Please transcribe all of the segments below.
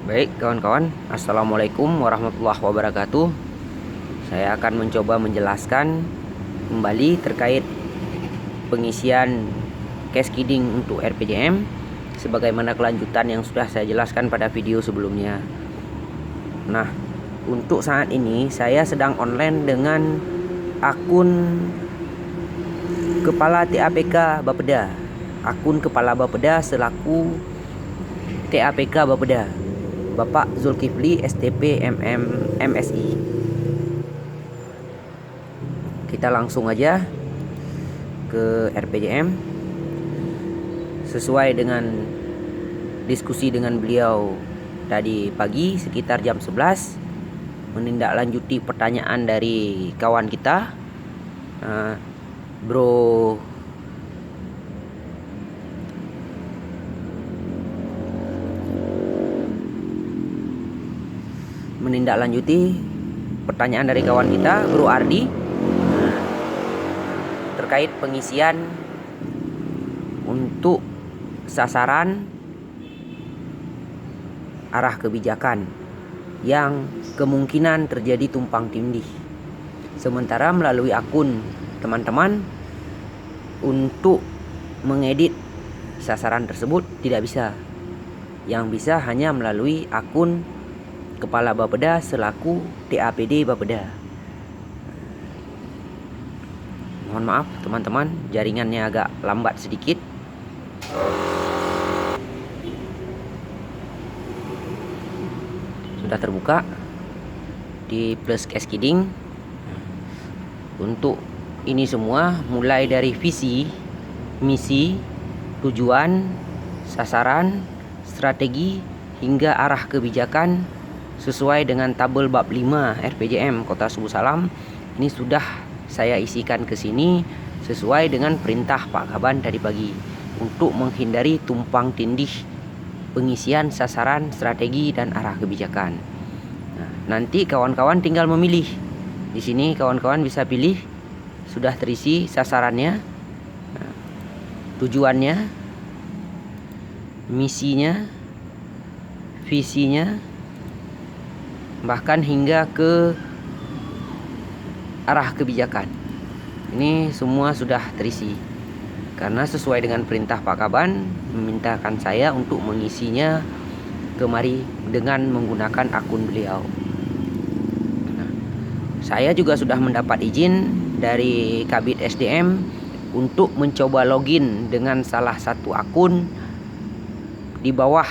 Baik kawan-kawan, Assalamualaikum warahmatullahi wabarakatuh. Saya akan mencoba menjelaskan kembali terkait pengisian cash kidding untuk RPJM sebagaimana kelanjutan yang sudah saya jelaskan pada video sebelumnya. Nah, untuk saat ini saya sedang online dengan akun Kepala TAPK Bapeda, akun Kepala Bapeda selaku TAPK Bapeda, Bapak Zulkifli STP MSI. Kita langsung aja ke RPJM sesuai dengan diskusi dengan beliau tadi pagi sekitar jam 11, menindaklanjuti pertanyaan dari kawan kita, Bro menindaklanjuti pertanyaan dari kawan kita Bro Ardi terkait pengisian untuk sasaran arah kebijakan yang kemungkinan terjadi tumpang tindih. Sementara melalui akun teman-teman untuk mengedit sasaran tersebut tidak bisa. Yang bisa hanya melalui akun Kepala Bapeda selaku TAPD Bapeda. Mohon maaf teman-teman, jaringannya agak lambat sedikit. Sudah terbuka di plus cash kidding. Untuk ini semua mulai dari visi, misi, tujuan, sasaran, strategi hingga arah kebijakan sesuai dengan tabel bab 5 RPJM Kota Subuh Salam. Ini sudah saya isikan ke sini sesuai dengan perintah Pak Kaban tadi pagi untuk menghindari tumpang tindih pengisian sasaran, strategi dan arah kebijakan. Nah, nanti kawan-kawan tinggal memilih. Di sini kawan-kawan bisa pilih sudah terisi sasarannya, tujuannya, misinya, visinya, bahkan hingga ke arah kebijakan. Ini semua sudah terisi karena sesuai dengan perintah Pak Kaban memintakan saya untuk mengisinya kemari dengan menggunakan akun beliau. Nah, saya juga sudah mendapat izin dari Kabid SDM untuk mencoba login dengan salah satu akun di bawah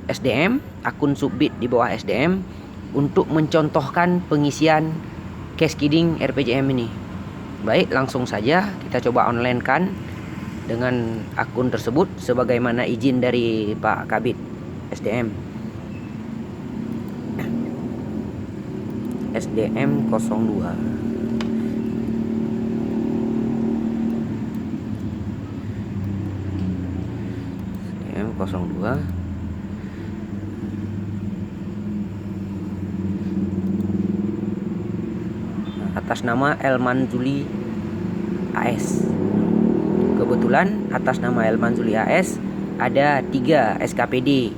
SDM, akun Subbit di bawah SDM, untuk mencontohkan pengisian cash kidding RPJM ini. Baik, langsung saja kita coba online kan dengan akun tersebut sebagaimana izin dari Pak Kabid SDM. SDM 02. SDM 02. Atas nama Elman Zuli AS. Kebetulan atas nama Elman Zuli AS ada 3 SKPD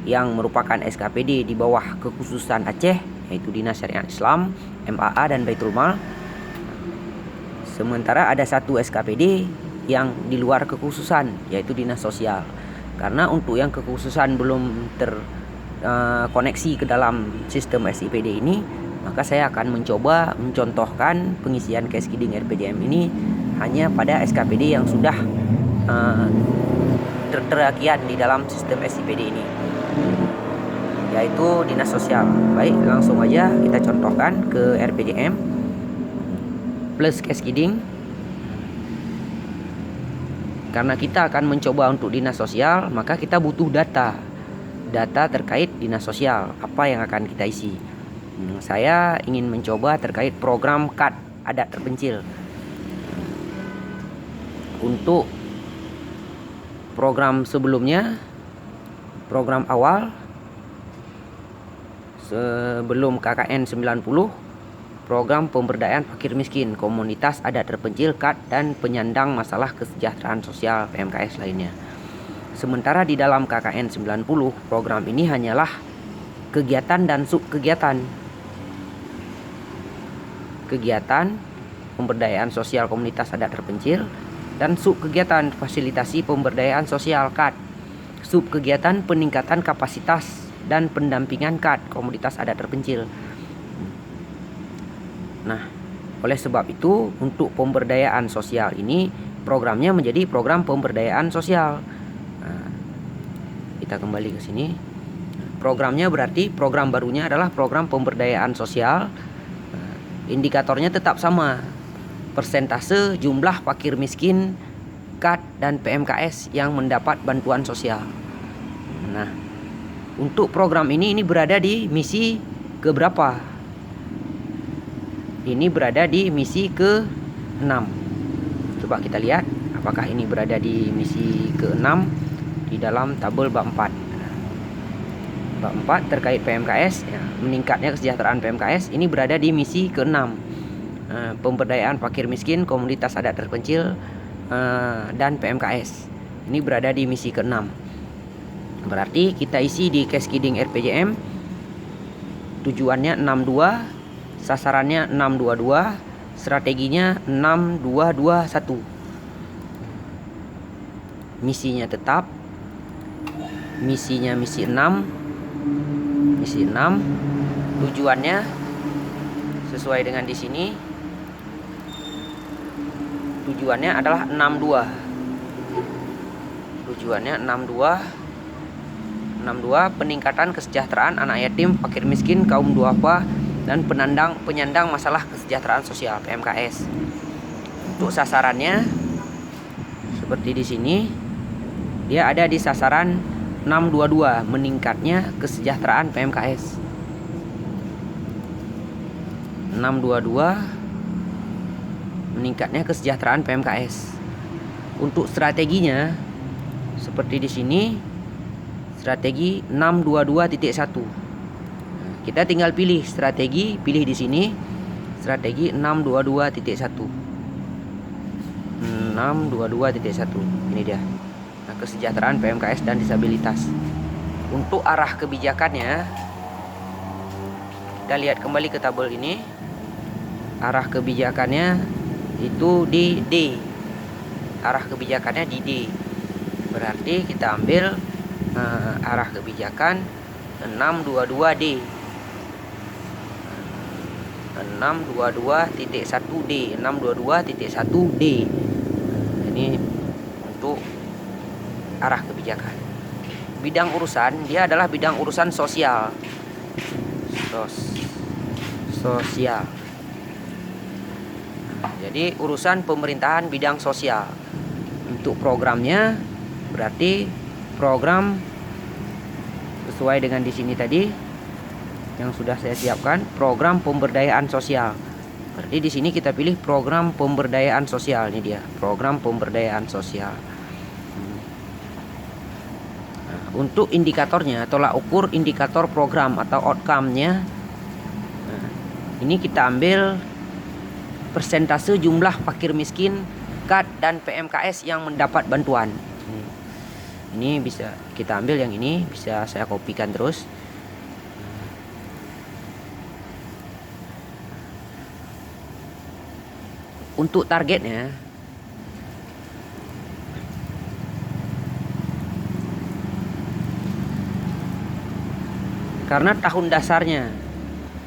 yang merupakan SKPD di bawah kekhususan Aceh, yaitu Dinas Syariat Islam, MAA dan Baitul Mal. Sementara ada 1 SKPD yang di luar kekhususan, yaitu Dinas Sosial. Karena untuk yang kekhususan belum terkoneksi ke dalam sistem SIPD ini, maka saya akan mencoba mencontohkan pengisian cash kidding RPJM ini hanya pada SKPD yang sudah terakian di dalam sistem SIPD ini, yaitu Dinas Sosial. Baik, langsung aja kita contohkan ke RPJM plus cash kidding. Karena kita akan mencoba untuk Dinas Sosial, maka kita butuh data terkait Dinas Sosial, apa yang akan kita isi. Saya ingin mencoba terkait program KAD adat terpencil. Untuk program sebelumnya, program awal sebelum KKN 90, program pemberdayaan fakir miskin, komunitas adat terpencil KAD dan penyandang masalah kesejahteraan sosial PMKS lainnya. Sementara di dalam KKN 90 program ini hanyalah kegiatan dan subkegiatan. Kegiatan pemberdayaan sosial komunitas adat terpencil dan subkegiatan fasilitasi pemberdayaan sosial KAD. Subkegiatan peningkatan kapasitas dan pendampingan KAD komunitas adat terpencil. Nah, oleh sebab itu untuk pemberdayaan sosial ini programnya menjadi program pemberdayaan sosial. Nah, kita kembali ke sini. Programnya berarti program barunya adalah program pemberdayaan sosial. Indikatornya tetap sama. Persentase jumlah fakir miskin, KAD dan PMKS yang mendapat bantuan sosial. Nah, untuk program ini berada di misi keberapa? Ini berada di misi ke-6. Coba kita lihat apakah ini berada di misi ke-6 di dalam tabel bab 4. Bab 4 terkait PMKS, ya, meningkatnya kesejahteraan PMKS, ini berada di misi ke-6. Pemberdayaan fakir miskin, komunitas adat terpencil, dan PMKS. Ini berada di misi ke-6. Berarti kita isi di Cascading RPJM. Tujuannya 62, sasarannya 622, strateginya 6221. Misinya tetap. Misinya misi 6. Misi 6. Tujuannya sesuai dengan di sini. Tujuannya adalah 62. Tujuannya 62 peningkatan kesejahteraan anak yatim, fakir miskin, kaum duafa dan penyandang masalah kesejahteraan sosial PMKS. Untuk sasarannya seperti di sini, dia ada di sasaran 622, meningkatnya kesejahteraan PMKS. 622 meningkatnya kesejahteraan PMKS. Untuk strateginya seperti di sini, strategi 622.1. Kita tinggal pilih strategi, pilih di sini strategi 622.1. 622.1. Ini dia. Nah, kesejahteraan PMKS dan disabilitas. Untuk arah kebijakannya, kita lihat kembali ke tabel ini. Arah kebijakannya itu di D. Arah kebijakannya di D. Berarti kita ambil arah kebijakan 622D. 622.1D. 622.1D. Ini untuk arah kebijakan. Bidang urusan, dia adalah bidang urusan sosial. Sosial. Jadi urusan pemerintahan bidang sosial. Untuk programnya berarti program sesuai dengan di sini tadi yang sudah saya siapkan, program pemberdayaan sosial. Berarti di sini kita pilih program pemberdayaan sosial. Ini dia, program pemberdayaan sosial. Nah, untuk indikatornya, tolak ukur indikator program atau outcome-nya, nah, ini kita ambil persentase jumlah fakir miskin, KAD dan PMKS yang mendapat bantuan. Ini bisa kita ambil yang ini, bisa saya kopikan terus. Untuk targetnya, karena tahun dasarnya,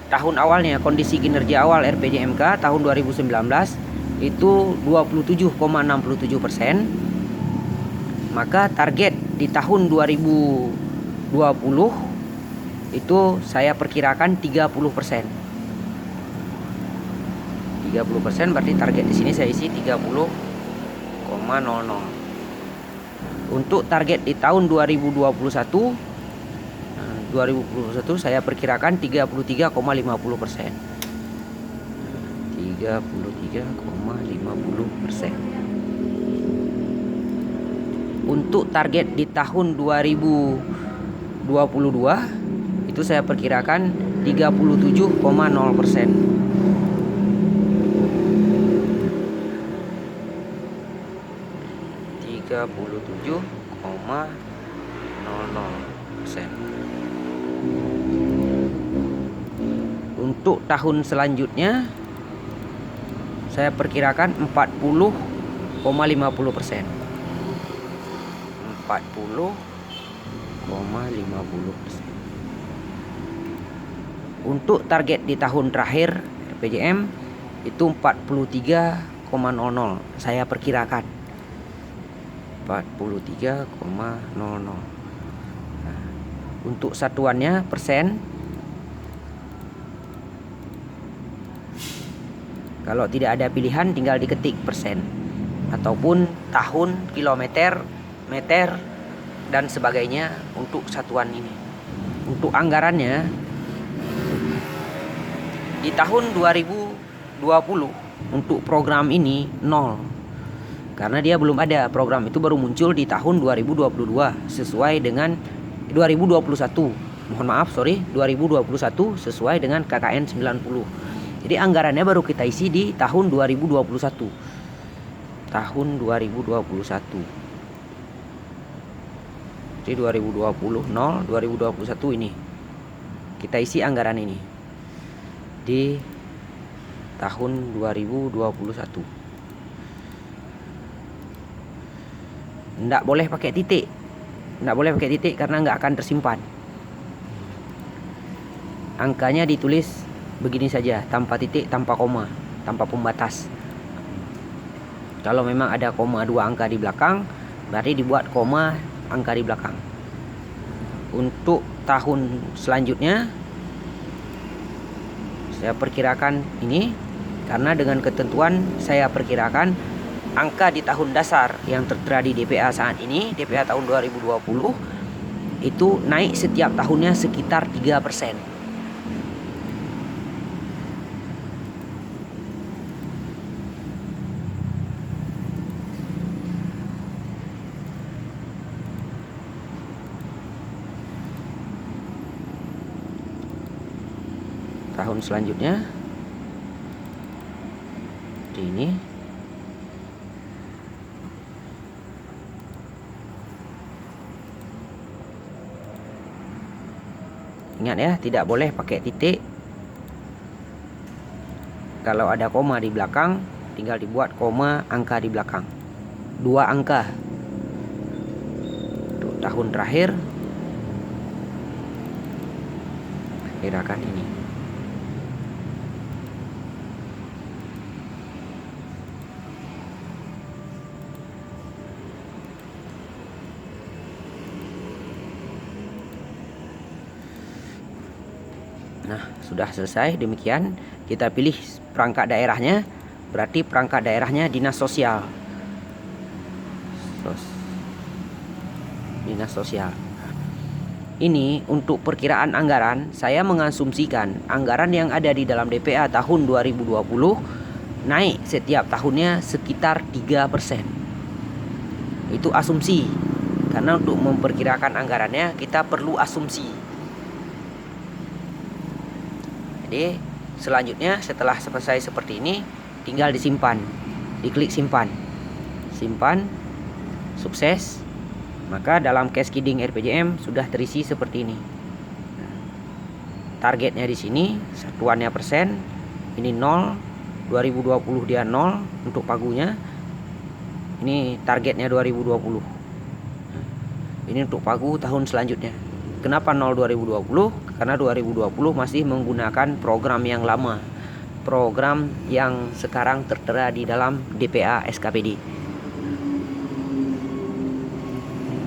tahun awalnya, kondisi kinerja awal RPJMK tahun 2019 itu 27,67%. Maka target di tahun 2020 itu saya perkirakan 30%. 30% berarti target di sini saya isi 30,00. Untuk target di tahun 2021 saya perkirakan 33,50%. 33,50%. Untuk target di tahun 2022 itu saya perkirakan 37,0%. 37,0%. 0,00%. Untuk tahun selanjutnya saya perkirakan 40,50%. 40,50%. Untuk target di tahun terakhir RPJM itu 43,00. Saya perkirakan 43,00. Nah, untuk satuannya persen. Kalau tidak ada pilihan tinggal diketik persen ataupun tahun, kilometer, meter dan sebagainya untuk satuan ini. Untuk anggarannya di tahun 2020 untuk program ini 0. Karena dia belum ada, program itu baru muncul di tahun 2022 sesuai dengan 2021. Mohon maaf, 2021 sesuai dengan KKN 90. Jadi anggarannya baru kita isi di tahun 2021. Tahun 2021. Jadi 2021 ini. Kita isi anggaran ini di tahun 2021. Nggak boleh pakai titik. Nggak boleh pakai titik karena nggak akan tersimpan. Angkanya ditulis begini saja, tanpa titik, tanpa koma, tanpa pembatas. Kalau memang ada koma 2 angka di belakang, berarti dibuat koma angka di belakang. Untuk tahun selanjutnya saya perkirakan ini, karena dengan ketentuan saya perkirakan angka di tahun dasar yang tertera di DPA saat ini, DPA tahun 2020 itu naik setiap tahunnya sekitar 3%. Tahun selanjutnya di ini ingat ya, tidak boleh pakai titik. Kalau ada koma di belakang tinggal dibuat koma angka di belakang, 2 angka. Untuk tahun terakhir perkirakan ini. Nah, sudah selesai. Demikian kita pilih perangkat daerahnya. Berarti perangkat daerahnya dinas sosial. Dinas sosial. Ini untuk perkiraan anggaran, saya mengasumsikan anggaran yang ada di dalam DPA tahun 2020 naik setiap tahunnya sekitar 3%. Itu asumsi. Karena untuk memperkirakan anggarannya kita perlu asumsi. Jadi selanjutnya setelah selesai seperti ini tinggal disimpan, diklik simpan, sukses. Maka dalam cash kidding RPJM sudah terisi seperti ini. Targetnya di sini satuannya persen, ini 0, 2020 dia 0 untuk pagunya. Ini targetnya 2020. Ini untuk pagu tahun selanjutnya. Kenapa 0 2020? Karena 2020 masih menggunakan program yang lama, program yang sekarang tertera di dalam DPA SKPD.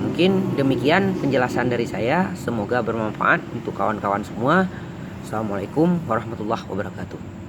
Mungkin demikian penjelasan dari saya, semoga bermanfaat untuk kawan-kawan semua. Assalamualaikum warahmatullahi wabarakatuh.